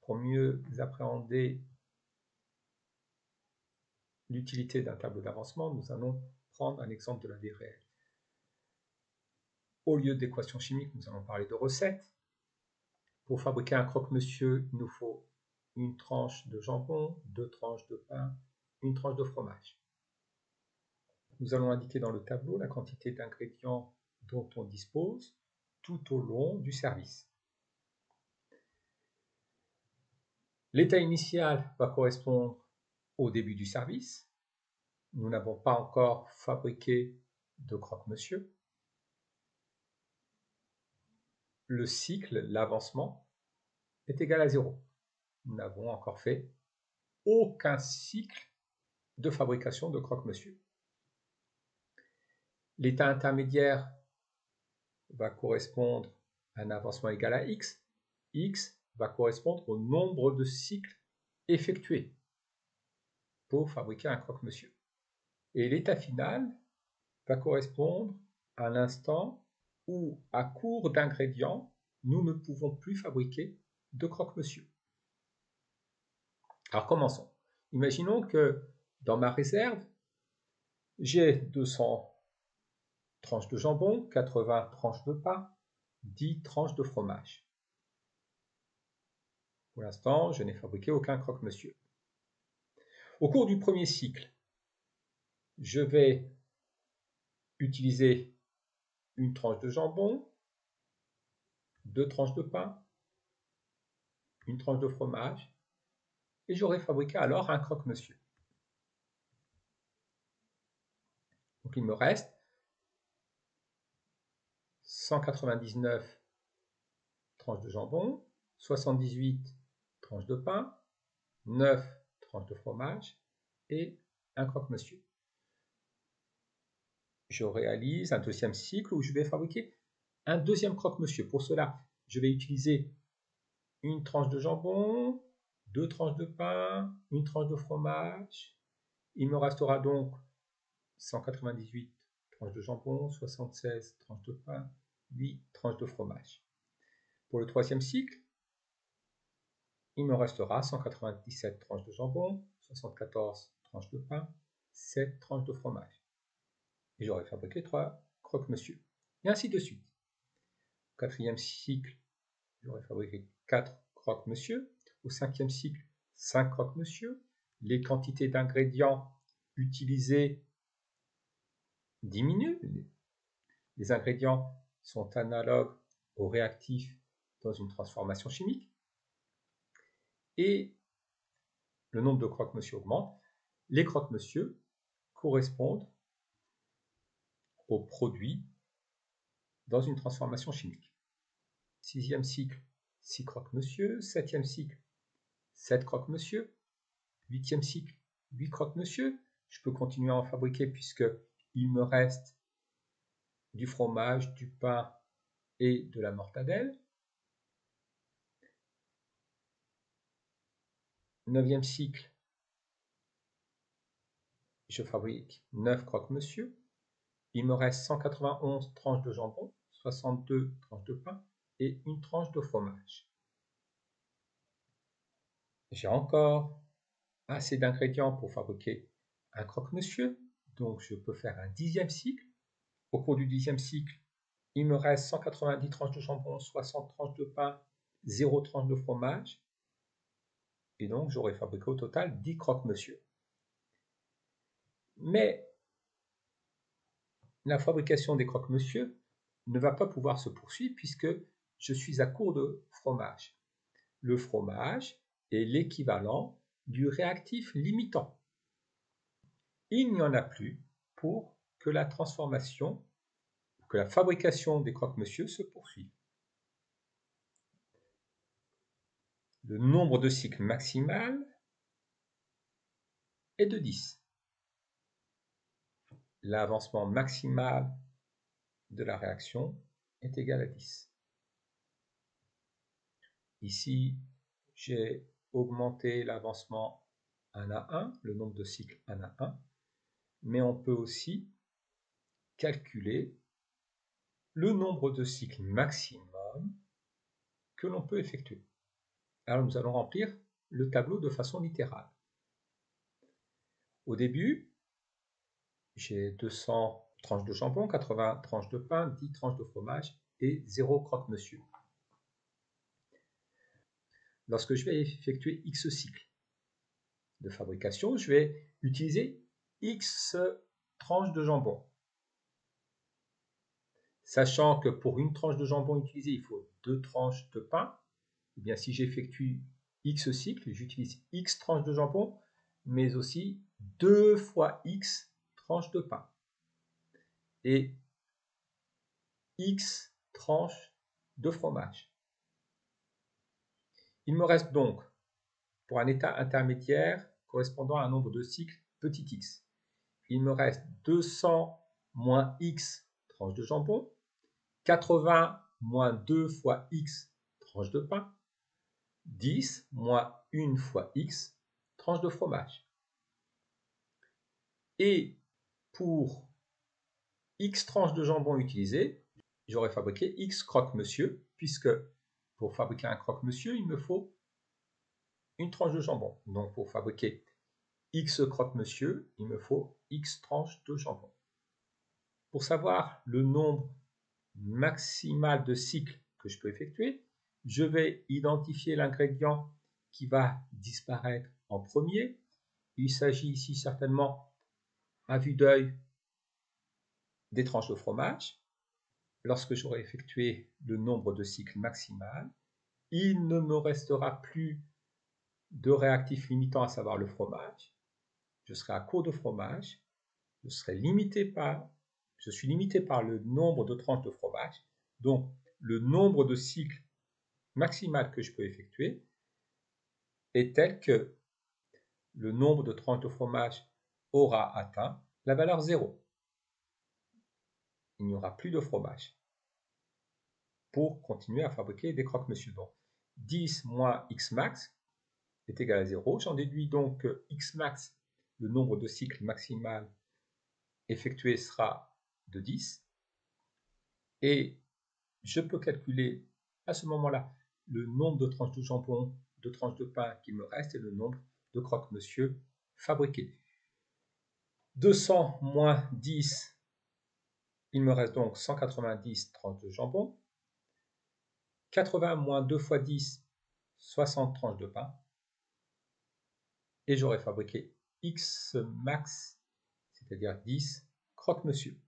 pour mieux appréhender l'utilité d'un tableau d'avancement, nous allons prendre un exemple de la vie réelle. Au lieu d'équations chimiques, nous allons parler de recettes. Pour fabriquer un croque-monsieur, il nous faut une tranche de jambon, 2 tranches de pain, une tranche de fromage. Nous allons indiquer dans le tableau la quantité d'ingrédients dont on dispose tout au long du service. L'état initial va correspondre au début du service. Nous n'avons pas encore fabriqué de croque-monsieur. Le cycle, l'avancement, est égal à 0. Nous n'avons encore fait aucun cycle de fabrication de croque-monsieur. L'état intermédiaire va correspondre à un avancement égal à x. X va correspondre au nombre de cycles effectués pour fabriquer un croque-monsieur. Et l'état final va correspondre à l'instant où, à court d'ingrédients, nous ne pouvons plus fabriquer de croque-monsieur. Alors commençons. Imaginons que dans ma réserve, j'ai 200 tranches de jambon, 80 tranches de pain, 10 tranches de fromage. Pour l'instant, je n'ai fabriqué aucun croque-monsieur. Au cours du premier cycle, je vais utiliser une tranche de jambon, 2 tranches de pain, une tranche de fromage, et j'aurai fabriqué alors un croque-monsieur. Donc il me reste 199 tranches de jambon, 78 tranches de pain, 9 tranches de fromage et un croque-monsieur. Je réalise un deuxième cycle où je vais fabriquer un deuxième croque-monsieur. Pour cela, je vais utiliser une tranche de jambon, 2 tranches de pain, une tranche de fromage. Il me restera donc 198 tranches de jambon, 76 tranches de pain, 8 tranches de fromage. Pour le troisième cycle, il me restera 197 tranches de jambon, 74 tranches de pain, 7 tranches de fromage. Et j'aurai fabriqué 3 croque-monsieur. Et ainsi de suite. Au quatrième cycle, j'aurai fabriqué 4 croque-monsieur. Au cinquième cycle, 5 croque-monsieur. Les quantités d'ingrédients utilisés diminuent. Les ingrédients sont analogues aux réactifs dans une transformation chimique. Et le nombre de croque-monsieur augmente. Les croque-monsieur correspondent aux produits dans une transformation chimique. Sixième cycle, 6 croque-monsieur. Septième cycle, 7 croque-monsieur. Huitième cycle, 8 croque-monsieur. Je peux continuer à en fabriquer puisque il me reste du fromage, du pain et de la mortadelle. Neuvième cycle, je fabrique 9 croque-monsieur. Il me reste 191 tranches de jambon, 62 tranches de pain et une tranche de fromage. J'ai encore assez d'ingrédients pour fabriquer un croque-monsieur, donc je peux faire un dixième cycle. Au cours du dixième cycle, il me reste 190 tranches de jambon, 60 tranches de pain, 0 tranche de fromage. Et donc j'aurai fabriqué au total 10 croque-monsieur. Mais la fabrication des croque-monsieur ne va pas pouvoir se poursuivre puisque je suis à court de fromage. Le fromage est l'équivalent du réactif limitant. Il n'y en a plus pour que la transformation, que la fabrication des croque-monsieur se poursuive. Le nombre de cycles maximal est de 10. L'avancement maximal de la réaction est égal à 10. Ici, j'ai augmenté l'avancement 1 à 1, le nombre de cycles 1 à 1, mais on peut aussi calculer le nombre de cycles maximum que l'on peut effectuer. Alors nous allons remplir le tableau de façon littérale. Au début, j'ai 200 tranches de jambon, 80 tranches de pain, 10 tranches de fromage et 0 croque-monsieur. Lorsque je vais effectuer X cycles de fabrication, je vais utiliser X tranches de jambon. Sachant que pour une tranche de jambon utilisée, il faut 2 tranches de pain, eh bien si j'effectue X cycles, j'utilise X tranches de jambon, mais aussi 2 fois X tranches de pain. Et X tranches de fromage. Il me reste donc, pour un état intermédiaire correspondant à un nombre de cycles petit x, il me reste 200 moins x tranches de jambon, 80 moins 2 fois x tranches de pain, 10 moins 1 fois x tranches de fromage. Et pour x tranches de jambon utilisées, j'aurais fabriqué x croque-monsieur, puisque pour fabriquer un croque-monsieur, il me faut une tranche de jambon. Donc pour fabriquer X croque-monsieur, il me faut X tranches de jambon. Pour savoir le nombre maximal de cycles que je peux effectuer, je vais identifier l'ingrédient qui va disparaître en premier. Il s'agit ici certainement, à vue d'œil, des tranches de fromage. Lorsque j'aurai effectué le nombre de cycles maximal, il ne me restera plus de réactifs limitants, à savoir le fromage. Je serai à court de fromage. Je suis limité par le nombre de tranches de fromage. Donc, le nombre de cycles maximal que je peux effectuer est tel que le nombre de tranches de fromage aura atteint la valeur 0. Il n'y aura plus de fromage pour continuer à fabriquer des croque-monsieur. Donc, 10 moins x max est égal à 0. J'en déduis donc que x max, le nombre de cycles maximal effectué, sera de 10. Et je peux calculer à ce moment-là le nombre de tranches de jambon, de tranches de pain qui me reste et le nombre de croque-monsieur fabriqués. 200 moins 10, il me reste donc 190 tranches de jambon. 80 moins 2 fois 10, 60 tranches de pain. Et j'aurai fabriqué X max, c'est-à-dire 10 croque-monsieur.